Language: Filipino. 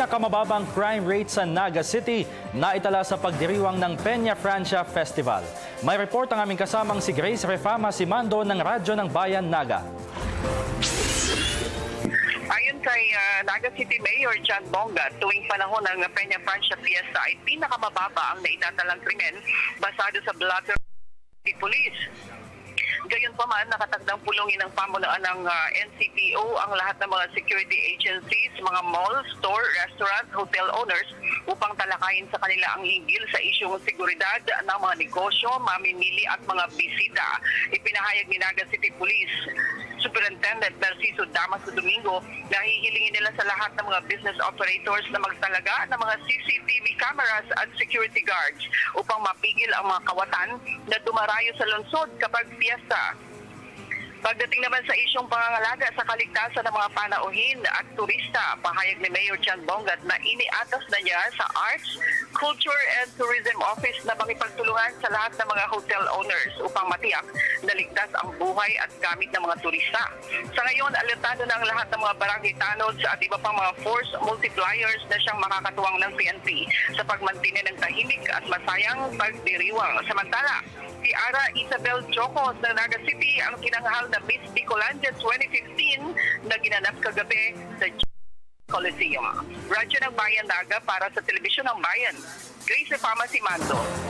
pinakamababang crime rate sa Naga City na itala sa pagdiriwang ng Peña Francia Festival. May report ang aming kasamang si Grace Refama Simando ng Radyo ng Bayan Naga. Ayon kay Naga City Mayor John Bonga, tuwing panahon ng Peña Francia Fiesta ay pinakamababa ang naitatalang krimen basado sa blotter ng police. Gayunpaman, nakatagdang pulungin ng pamunuan ng NCPO ang lahat ng mga security agencies, mga mall, store, restaurant, hotel owners upang talakayin sa kanila ang hinggil sa isyong seguridad ng mga negosyo, mamimili at mga bisita. Ipinahayag ni Naga City Police Superintendent Narciso Damaso Domingo na hihilingin nila sa lahat ng mga business operators na magtalaga ng mga CCTV cameras at security guards upang mapigil ang mga kawatan na dumarayo sa lungsod kapag fiesta. Pagdating naman sa isyong pangangalaga sa kaligtasan ng mga panauhin at turista, pahayag ni Mayor John Bongat na iniatas na niya sa Arts, Culture and Tourism Office na makipagtulungan sa lahat ng mga hotel owners upang matiyak na ligtas ang buhay at gamit ng mga turista. Sa ngayon, alertado na ang lahat ng mga barangay tanods at iba pang mga force multipliers na siyang makakatuwang ng PNP sa pagmantine ng tahimik at masayang pagdiriwang. Samantala, si Ara Isabel Chocos ng Naga City ang kinanghal na Miss Bicolandia 2015 na ginanap kagabi sa Coliseum. Radyo ng Bayan Naga para sa Telebisyon ng Bayan. Grace Refama Simando.